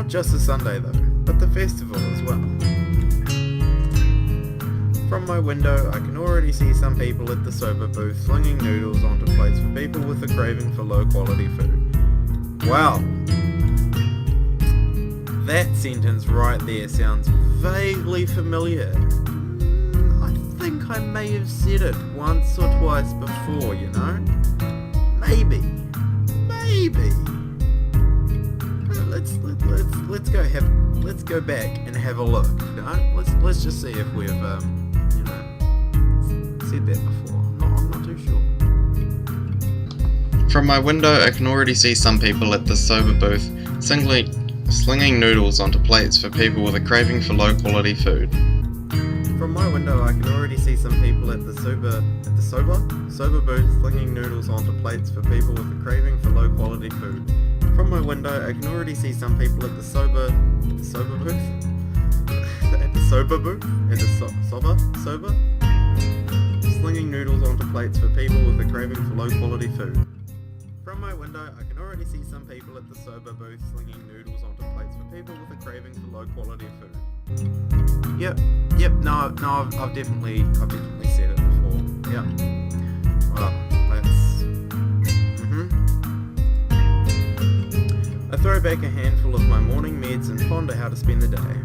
Not just the Sunday though, but the festival as well. From my window, I can already see some people at the soba booth slinging noodles onto plates for people with a craving for low quality food. Wow! That sentence right there sounds vaguely familiar. I think I may have said it once or twice before, you know? Maybe. Let's go back and have a look. You know? Let's just see if we've said that before. I'm not too sure. From my window, I can already see some people at the soba booth slinging noodles onto plates for people with a craving for low quality food. From my window, I can already see some people at the soba booth slinging noodles onto plates for people with a craving for low quality food. From my window, I can already see some people at the soba booth, slinging noodles onto plates for people with a craving for low quality food. From my window, I can already see some people at the soba booth slinging noodles onto plates for people with a craving for low quality food. Yep. No, I've definitely said it before. Yep. Well, I throw back a handful of my morning meds and ponder how to spend the day.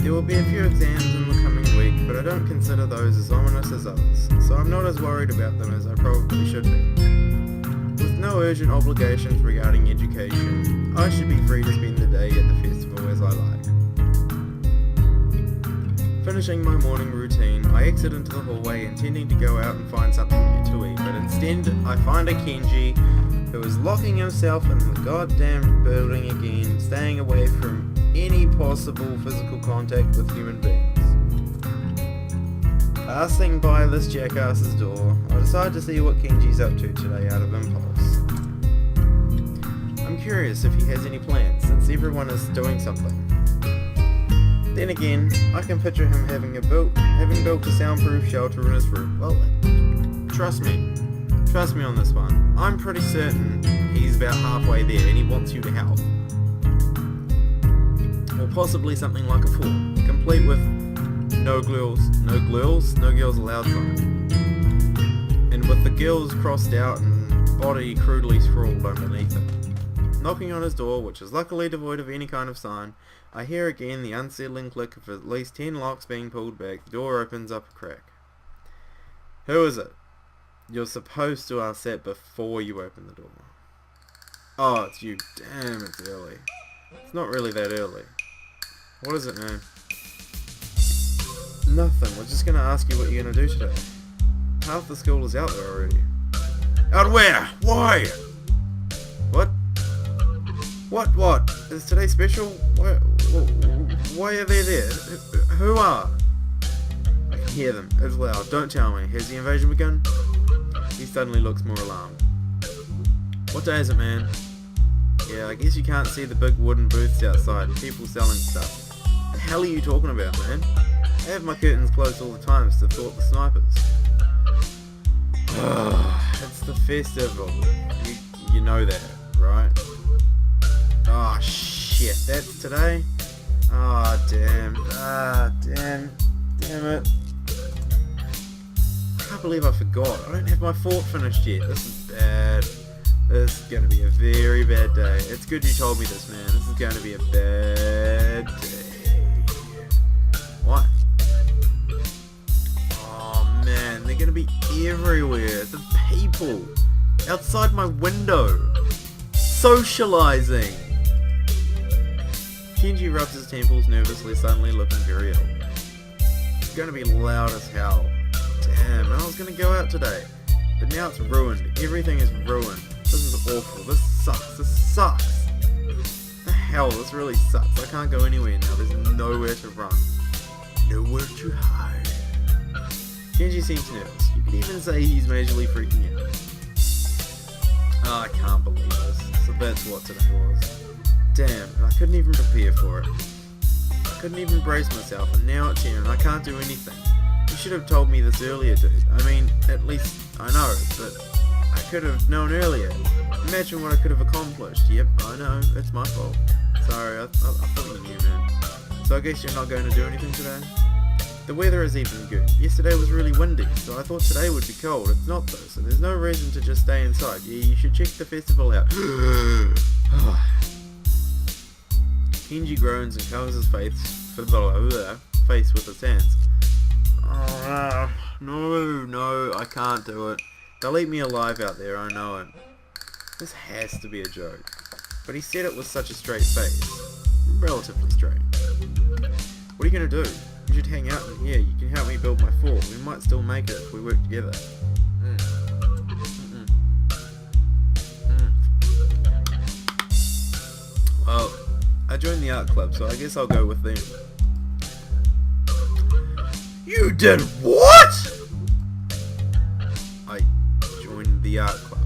There will be a few exams in the coming week, but I don't consider those as ominous as others, so I'm not as worried about them as I probably should be. With no urgent obligations regarding education, I should be free to spend the day at the festival as I like. Finishing my morning routine, I exit into the hallway intending to go out and find something new to eat, but instead I find a Kenji who is locking himself in the goddamn building again, staying away from any possible physical contact with human beings. Passing by this jackass's door, I decide to see what Kenji's up to today out of impulse. I'm curious if he has any plans, since everyone is doing something. Then again, I can picture him having built a soundproof shelter in his room. Well, trust me on this one. I'm pretty certain he's about halfway there and he wants you to help. Or possibly something like a fort, complete with no girls allowed sign. And with the girls crossed out and body crudely scrawled underneath it. Knocking on his door, which is luckily devoid of any kind of sign, I hear again the unsettling click of at least 10 locks being pulled back. The door opens up a crack. Who is it? You're supposed to ask that before you open the door. Oh, it's you. Damn, it's early. It's not really that early. What is it, man? Nothing. We're just gonna ask you what you're gonna do today. Half the school is out there already. Out where? Why? What? Is today special? Why are they there? Who are? I can hear them. It's loud. Don't tell me. Has the invasion begun? He suddenly looks more alarmed. What day is it, man? Yeah, I guess you can't see the big wooden booths outside and people selling stuff. What the hell are you talking about, man? I have my curtains closed all the time to thwart the snipers. It's the festival. You know that, right? Oh shit, that's today? Oh damn. Damn it. I can't believe I forgot. I don't have my fort finished yet. This is bad. This is going to be a very bad day. It's good you told me this, man. This is going to be a bad day. What? Oh man, they're going to be everywhere. The people outside my window socializing. Kenji rubs his temples nervously, suddenly looking very ill. It's going to be loud as hell. Damn, I was going to go out today, but now it's ruined. Everything is ruined. This is awful. This sucks. The hell, this really sucks. I can't go anywhere now. There's nowhere to run. Nowhere to hide. Kenji seems nervous. You could even say he's majorly freaking out. Oh, I can't believe this. So that's what today was. Damn, and I couldn't even prepare for it. I couldn't even brace myself, and now it's here, and I can't do anything. You should have told me this earlier, dude. I mean, at least I know, but I could have known earlier. Imagine what I could have accomplished. Yep, I know, it's my fault. sorry, I thought you knew, man. So I guess you're not going to do anything today? The weather is even good. Yesterday was really windy, so I thought today would be cold. It's not though, so there's no reason to just stay inside. Yeah, you should check the festival out. Kenji groans and covers his face with his hands. Oh, no, I can't do it. They'll eat me alive out there, I know it. This has to be a joke. But he said it with such a straight face. Relatively straight. What are you gonna do? You should hang out in here. You can help me build my fort. We might still make it if we work together. Well, I joined the art club, so I guess I'll go with them. You did what? I joined the art club.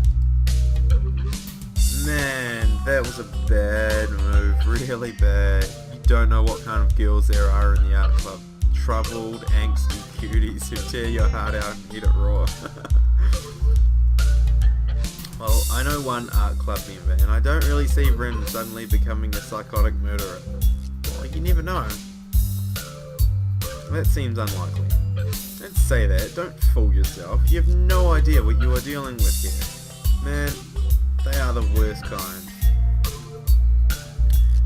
Man, that was a bad move. Really bad. You don't know what kind of girls there are in the art club. Troubled, angsty cuties who tear your heart out and eat it raw. Well, I know one art club member, and I don't really see Rin suddenly becoming a psychotic murderer. Well, you never know. That seems unlikely. Don't say that, don't fool yourself. You have no idea what you are dealing with here. Man, they are the worst kind.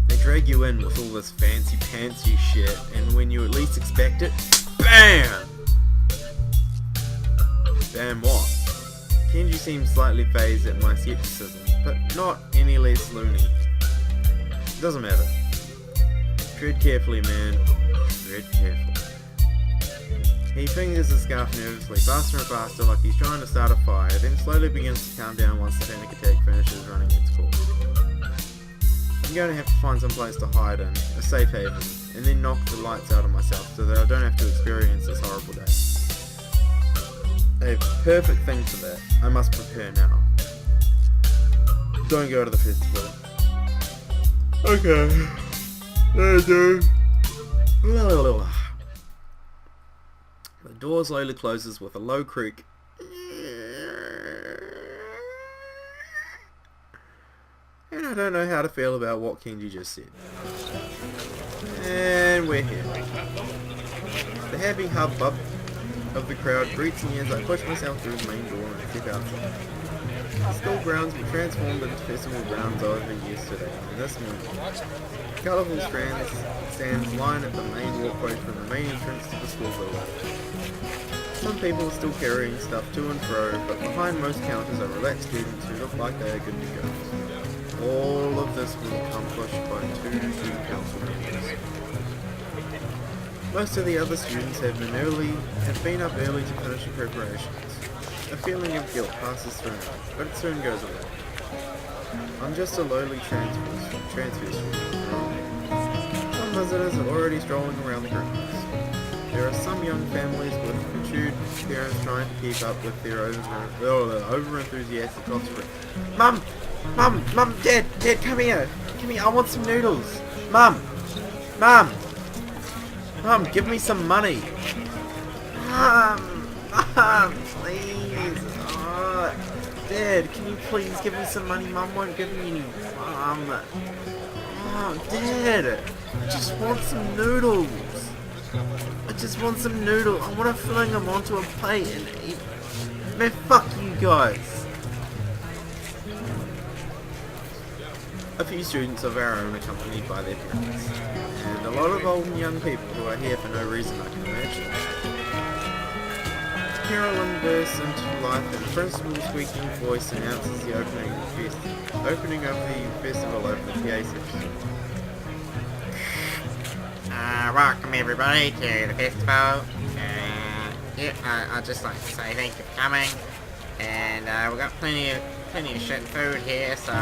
They drag you in with all this fancy shit, and when you at least expect it, BAM! Bam what? Kenji seems slightly phased at my skepticism, but not any less loony. Doesn't matter. Tread carefully, man. Tread carefully. He fingers his scarf nervously, faster and faster, like he's trying to start a fire, then slowly begins to calm down once the panic attack finishes running its course. I'm going to have to find some place to hide in, a safe haven, and then knock the lights out of myself so that I don't have to experience this horrible day. A perfect thing for that. I must prepare now. Don't go to the festival. Okay. I do. The door slowly closes with a low creak. And I don't know how to feel about what Kenji just said. And we're here. The happy hubbub of the crowd greets me as I push myself through the main door and step outside. The school grounds were transformed into festival grounds over yesterday and this morning. Colourful stands line at the main walkway from the main entrance to the school building. Some people are still carrying stuff to and fro, but behind most counters are relaxed students who look like they are good to go. All of this was accomplished by two student council members. Most of the other students have been up early to finish the preparations. A feeling of guilt passes through me, but it soon goes away. I'm just a lowly transfer student. Some visitors are already strolling around the grounds. There are some young families with matured parents trying to keep up with their over-enthusiastic offspring. Mum, Dad, come here, I want some noodles. Mum, give me some money. Mum, please. Oh, Dad, can you please give me some money? Mum won't give me any. Mum. Oh, Dad, I just want some noodles. I want to fling them onto a plate and eat. Man, fuck you guys. A few students of our own accompanied by their parents, and a lot of old and young people who are here for no reason I can imagine. Carolyn bursts into life and the principal's squeaking voice announces the opening of the festival over the PA system. Welcome everybody to the festival. I'd just like to say thank you for coming. And we've got plenty of shit food here, so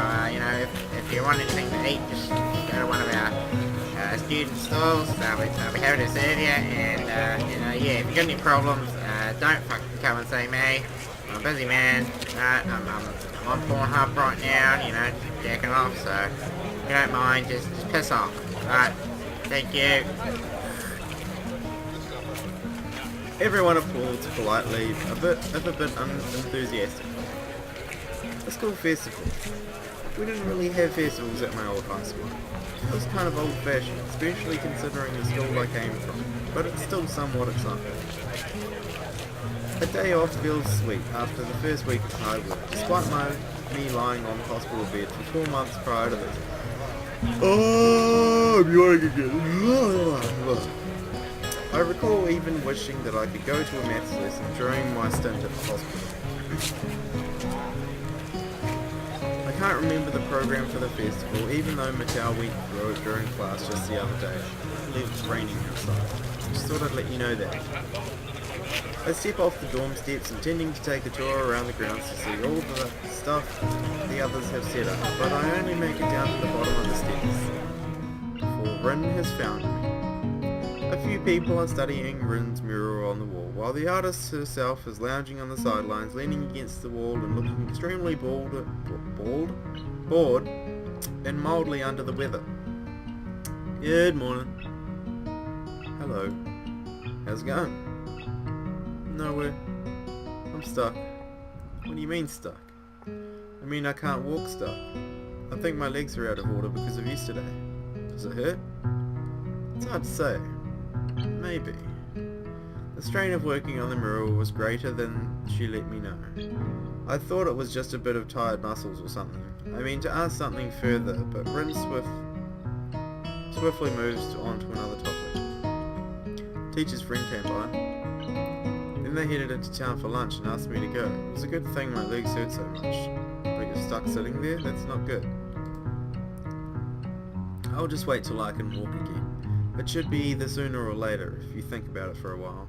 if you want anything to eat, just go to one of our student stalls. They'll be happy to serve you. And if you've got any problems, don't fucking come and see me. I'm a busy man. I'm on Pornhub right now, jacking off. So if you don't mind, just piss off. Alright, thank you. Everyone applauds politely, a bit unenthusiastic. A school festival. We didn't really have festivals at my old high school. It was kind of old-fashioned, especially considering the school I came from, but it's still somewhat exciting. A day off feels sweet after the first week of hard work, despite me lying on hospital bed for 4 months prior to this. Oh, I'm yawning again. I recall even wishing that I could go to a maths lesson during my stint at the hospital. I can't remember the program for the festival, even though Mattel went through it during class just the other day. I believe it's raining outside. Just thought I'd let you know that. I step off the dorm steps, intending to take a tour around the grounds to see all the stuff the others have set up, but I only make it down to the bottom of the steps before Rin has found me. A few people are studying Rin's mural on the wall, while the artist herself is lounging on the sidelines, leaning against the wall and looking extremely bored and mildly under the weather. Good morning. Hello. How's it going? Nowhere. I'm stuck. What do you mean stuck? I mean I can't walk stuck. I think my legs are out of order because of yesterday. Does it hurt? It's hard to say. Maybe. The strain of working on the mural was greater than she let me know. I thought it was just a bit of tired muscles or something. I mean to ask something further, but Rin swiftly moves on to another topic. Teacher's friend came by. Then they headed into town for lunch and asked me to go. It was a good thing my legs hurt so much. But you're stuck sitting there? That's not good. I'll just wait till I can walk again. It should be either sooner or later, if you think about it for a while.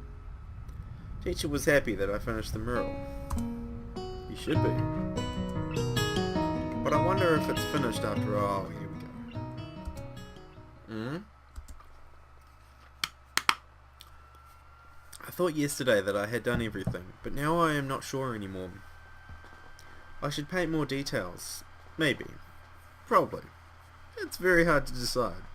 Teacher was happy that I finished the mural. You should be. But I wonder if it's finished after all. Oh, here we go. I thought yesterday that I had done everything, but now I am not sure anymore. I should paint more details. Maybe. Probably. It's very hard to decide.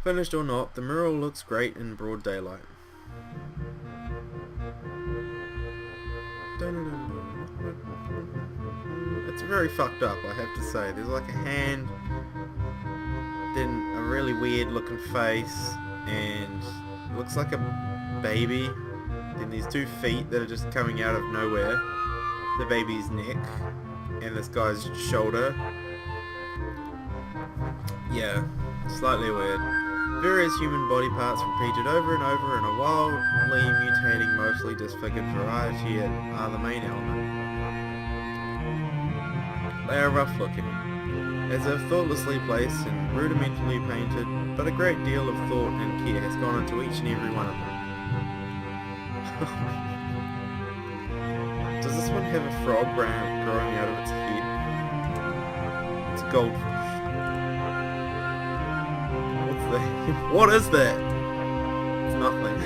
Finished or not, the mural looks great in broad daylight. It's very fucked up, I have to say. There's like a hand, then a really weird looking face, and it looks like a baby. Then there's 2 feet that are just coming out of nowhere. The baby's neck, and this guy's shoulder. Yeah, slightly weird. Various human body parts repeated over and over in a wildly mutating, mostly disfigured variety are the main element. They are rough looking, as if thoughtlessly placed and rudimentally painted, but a great deal of thought and care has gone into each and every one of them. Does this one have a frog growing out of its head? It's a goldfish. What is that? It's nothing.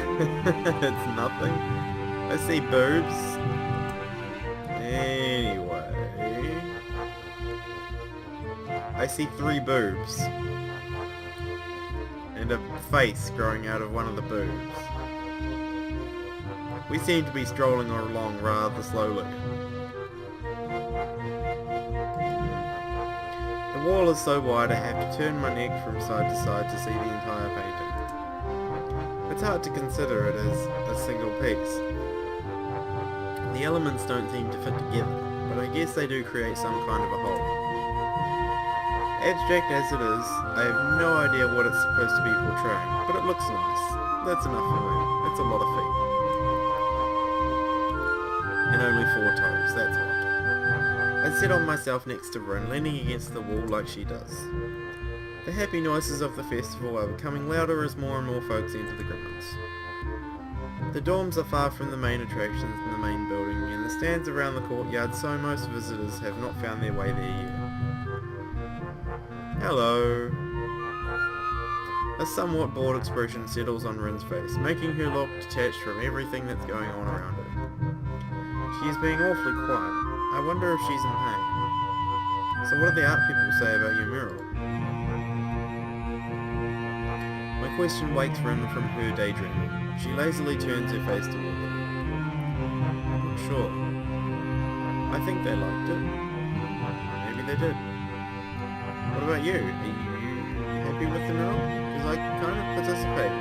It's nothing. I see boobs. Anyway. I see 3 boobs. And a face growing out of one of the boobs. We seem to be strolling along rather slowly. The wall is so wide I have to turn my neck from side to side to see the entire painting. It's hard to consider it as a single piece. The elements don't seem to fit together, but I guess they do create some kind of a whole. Abstract as it is, I have no idea what it's supposed to be portraying, but it looks nice. That's enough for me. It's a lot of feet. And only 4 toes, that's odd. I sit on myself next to Rin, leaning against the wall like she does. The happy noises of the festival are becoming louder as more and more folks enter the grounds. The dorms are far from the main attractions in the main building, and the stands around the courtyard, so most visitors have not found their way there yet. Hello. A somewhat bored expression settles on Rin's face, making her look detached from everything that's going on around her. She is being awfully quiet. I wonder if she's in pain. So what do the art people say about your mural? My question wakes Rin from her daydreaming. She lazily turns her face toward me. I'm not sure. I think they liked it. they did. What about you? Are you happy with the mural? Because I kind of participate. It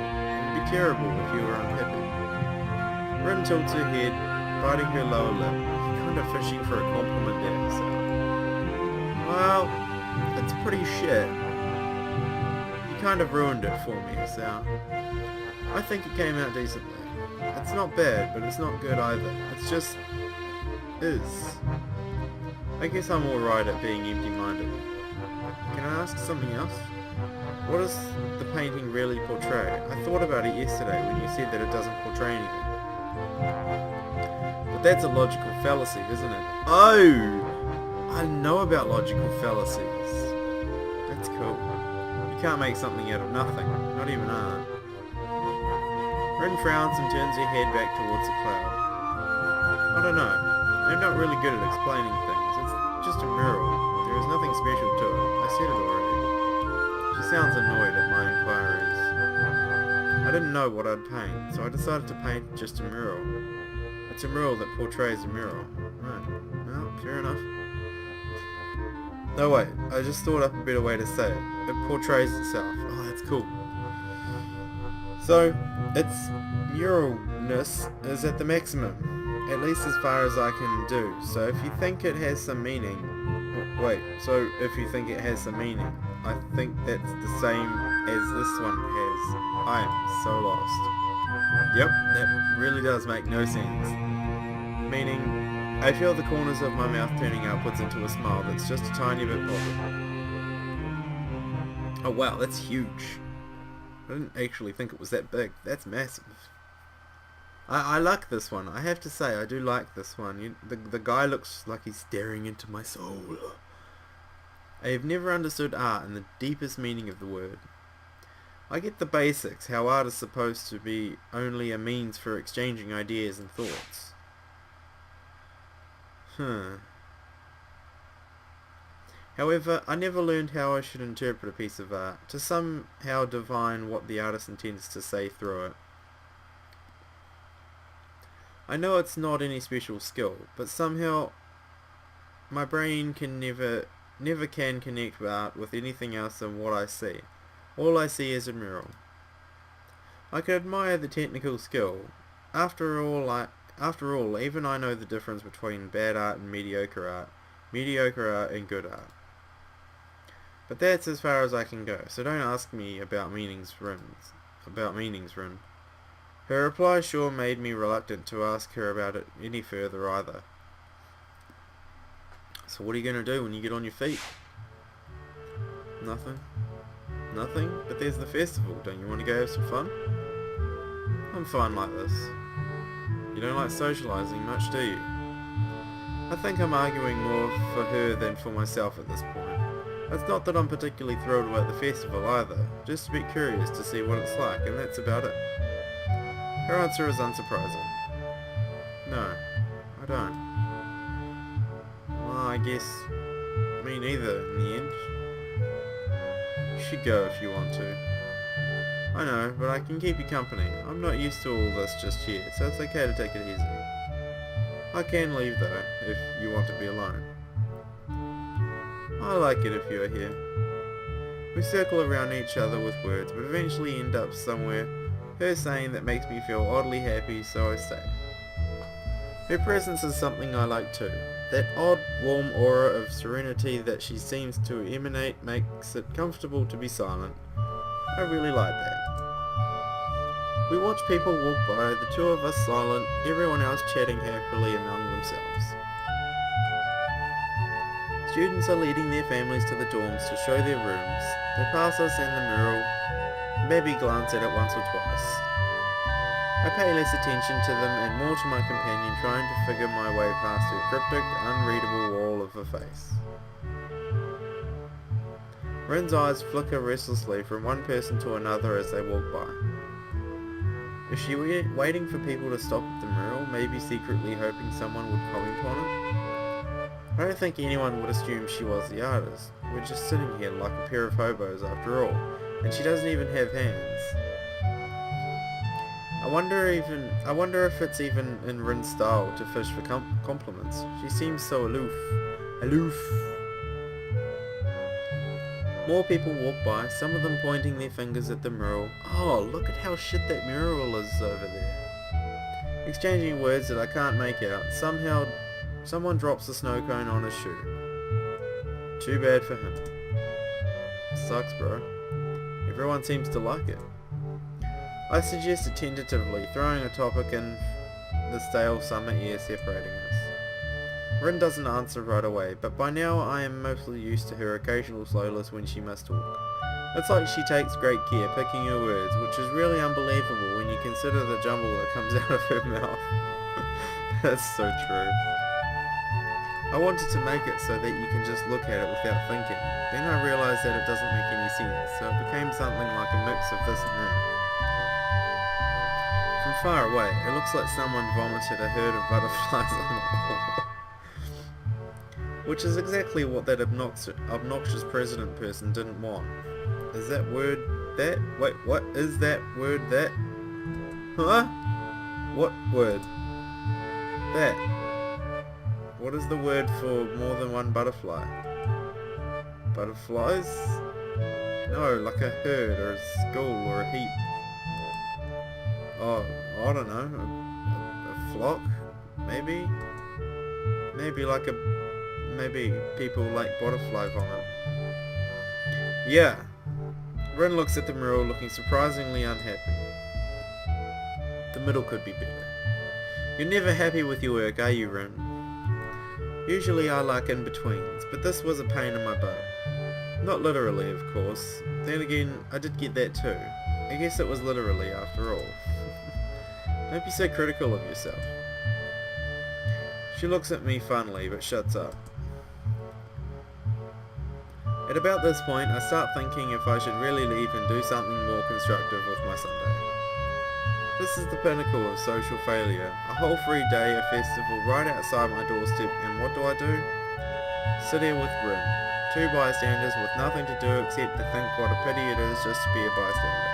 would be terrible if you were unhappy. Rin tilts her head, biting her lower lip, kind of fishing for a compliment there herself. Well, it's pretty shit. You kind of ruined it for me, Hisao. I think it came out decently. It's not bad, but it's not good either. It's just... is. I guess I'm alright at being empty-minded. Can I ask something else? What does the painting really portray? I thought about it yesterday when you said that it doesn't portray anything. But that's a logical fallacy, isn't it? Oh! I know about logical fallacies. That's cool. You can't make something out of nothing, not even art. Rin frowns and turns her head back towards the cloud. I don't know. I'm not really good at explaining things. It's just a mural. There is nothing special to it. I said it already. She sounds annoyed at my inquiries. I didn't know what I'd paint, so I decided to paint just a mural. It's a mural that portrays a mural. Right. Well, fair enough. No wait, I just thought up a better way to say it. It portrays itself. Oh, that's cool. So, its muralness is at the maximum, at least as far as I can do. So if you think it has some meaning, if you think it has some meaning, I think that's the same as this one has. I am so lost. Yep, that really does make no sense. Meaning, I feel the corners of my mouth turning upwards into a smile that's just a tiny bit popping. Oh wow, that's huge. I didn't actually think it was that big. That's massive. I like this one. I have to say, I do like this one. The guy looks like he's staring into my soul. I have never understood art in the deepest meaning of the word. I get the basics, how art is supposed to be only a means for exchanging ideas and thoughts. However, I never learned how I should interpret a piece of art, to somehow divine what the artist intends to say through it. I know it's not any special skill, but somehow my brain can never can connect art with anything else than what I see. All I see is a mural. I can admire the technical skill. After all, even I know the difference between bad art and mediocre art and good art. But that's as far as I can go, so don't ask me about meanings, Rin. Her reply sure made me reluctant to ask her about it any further either. So what are you going to do when you get on your feet? Nothing? Nothing? But there's the festival, don't you want to go have some fun? I'm fine like this. You don't like socializing much, do you? I think I'm arguing more for her than for myself at this point. It's not that I'm particularly thrilled about the festival either, just a bit curious to see what it's like, and that's about it. Her answer is unsurprising. No, I don't. Well, I guess me neither in the end. You should go if you want to. I know, but I can keep you company. I'm not used to all this just yet, so it's okay to take it easy. I can leave though, if you want to be alone. I like it if you're here. We circle around each other with words, but eventually end up somewhere, her saying that makes me feel oddly happy, so I stay. Her presence is something I like too. That odd, warm aura of serenity that she seems to emanate makes it comfortable to be silent. I really like that. We watch people walk by, the two of us silent, everyone else chatting happily among themselves. Students are leading their families to the dorms to show their rooms. They pass us and the mural, maybe glance at it once or twice. I pay less attention to them and more to my companion trying to figure my way past her cryptic, unreadable wall of a face. Rin's eyes flicker restlessly from one person to another as they walk by. Is she waiting for people to stop at the mural, maybe secretly hoping someone would comment on it? I don't think anyone would assume she was the artist. We're just sitting here like a pair of hobos after all, and she doesn't even have hands. I wonder if it's even in Rin's style to fish for compliments. She seems so aloof. More people walk by, some of them pointing their fingers at the mural. Oh, look at how shit that mural is over there. Exchanging words that I can't make out. Somehow, someone drops a snow cone on his shoe. Too bad for him. Sucks, bro. Everyone seems to like it. I suggested tentatively, throwing a topic in the stale summer air separating us. Rin doesn't answer right away, but by now I am mostly used to her occasional slowness when she must talk. It's like she takes great care picking her words, which is really unbelievable when you consider the jumble that comes out of her mouth. That's so true. I wanted to make it so that you can just look at it without thinking. Then I realised that it doesn't make any sense, so it became something like a mix of this and that. From far away, it looks like someone vomited a herd of butterflies on the wall. Which is exactly what that obnoxious president person didn't want. Is that word that? Wait, what is that word that? Huh? What word? That. What is the word for more than one butterfly? Butterflies? No, like a herd or a school or a heap. Oh, I don't know. A flock? Maybe? Maybe people like butterfly vomit. Yeah. Rin looks at the mural looking surprisingly unhappy. The middle could be better. You're never happy with your work, are you, Rin? Usually I like in-betweens, but this was a pain in my butt. Not literally, of course. Then again, I did get that too. I guess it was literally, after all. Don't be so critical of yourself. She looks at me funnily, but shuts up. At about this point, I start thinking if I should really leave and do something more constructive with my Sunday. This is the pinnacle of social failure. A whole free day, a festival right outside my doorstep, and what do? Sit here with Rin. Two bystanders with nothing to do except to think what a pity it is just to be a bystander.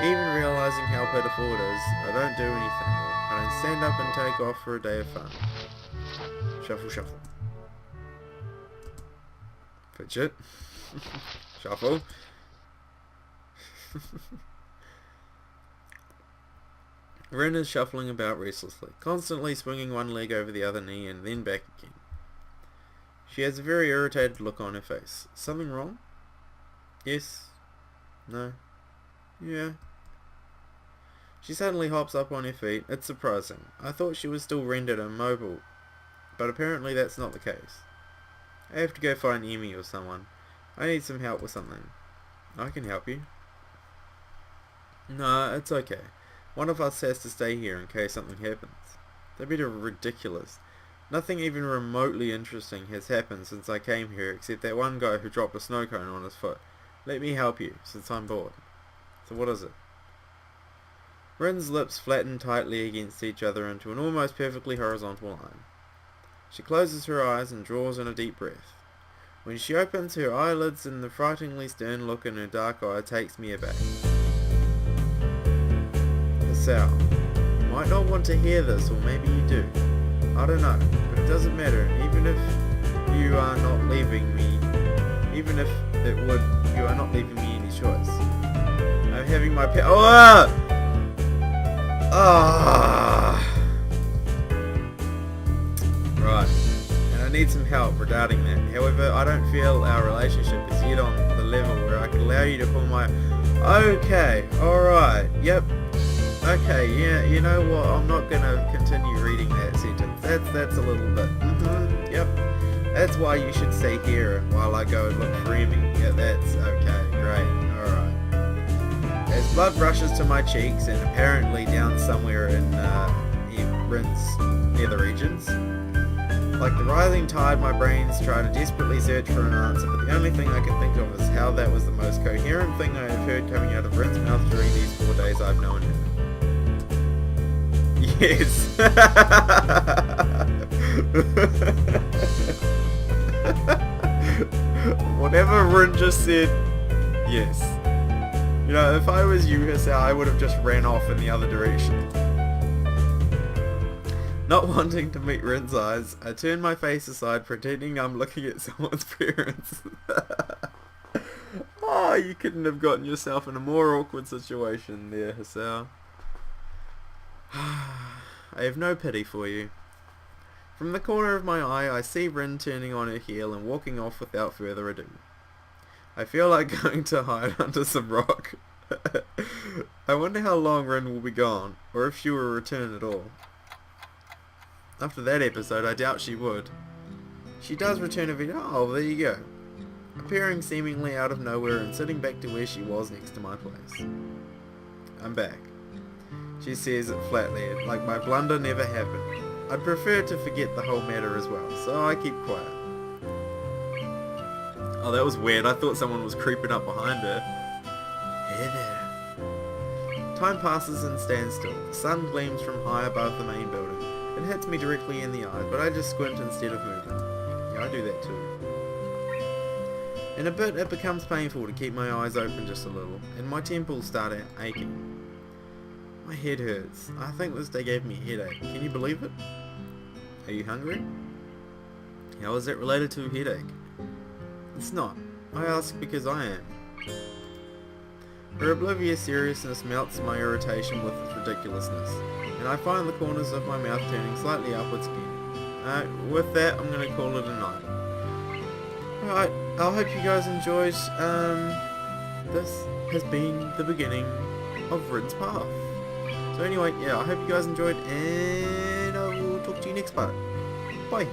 Even realizing how pitiful it is, I don't do anything. I don't stand up and take off for a day of fun. Shuffle, shuffle. Fidget. Shuffle. Rin is shuffling about restlessly, constantly swinging one leg over the other knee and then back again. She has a very irritated look on her face. Something wrong? Yes? No? Yeah. She suddenly hops up on her feet. It's surprising. I thought she was still rendered immobile, but apparently that's not the case. I have to go find Emi or someone. I need some help with something. I can help you. Nah, it's okay. One of us has to stay here in case something happens. That'd be ridiculous. Nothing even remotely interesting has happened since I came here except that one guy who dropped a snow cone on his foot. Let me help you, since I'm bored. So what is it? Rin's lips flatten tightly against each other into an almost perfectly horizontal line. She closes her eyes and draws in a deep breath. When she opens her eyelids and the frighteningly stern look in her dark eye takes me aback. Hisao, you might not want to hear this, or maybe you do. I don't know, but it doesn't matter. Even if you are not leaving me, even if it would, you are not leaving me any choice. I'm having my Right, and I need some help regarding that. However, I don't feel our relationship is yet on the level where I can allow you to pull my... Okay, alright, yep. Okay, yeah, you know what, I'm not gonna continue reading that sentence. That's a little bit... yep. That's why you should stay here while I go and look for Emi. Yeah, that's okay, great, alright. As blood rushes to my cheeks and apparently down somewhere in Rin's nether regions, like the rising tide, my brains try to desperately search for an answer, but the only thing I can think of is how that was the most coherent thing I have heard coming out of Rin's mouth during these 4 days I've known her. Yes. Whatever Rin just said, yes. You know, if I was you, Hisao, I would have just ran off in the other direction. Not wanting to meet Rin's eyes, I turn my face aside pretending I'm looking at someone's parents. Oh, you couldn't have gotten yourself in a more awkward situation there, Hisao. I have no pity for you. From the corner of my eye, I see Rin turning on her heel and walking off without further ado. I feel like going to hide under some rock. I wonder how long Rin will be gone, or if she will return at all. After that episode, I doubt she would. She does return a video. Oh, there you go. Appearing seemingly out of nowhere and sitting back to where she was next to my place. I'm back. She says it flatly, like my blunder never happened. I'd prefer to forget the whole matter as well, so I keep quiet. Oh, that was weird. I thought someone was creeping up behind her. Hey there. Time passes and stands still. The sun gleams from high above the main building. It hits me directly in the eye, but I just squint instead of moving. Yeah, I do that too. In a bit, it becomes painful to keep my eyes open just a little, and my temples start aching. My head hurts. I think this day gave me a headache. Can you believe it? Are you hungry? How is that related to a headache? It's not. I ask because I am. Her oblivious seriousness melts my irritation with its ridiculousness, and I find the corners of my mouth turning slightly upwards again. With that, I'm going to call it a night. Alright, I hope you guys enjoyed. This has been the beginning of Rin's Path. So anyway, yeah, I hope you guys enjoyed, and I will talk to you next part. Bye.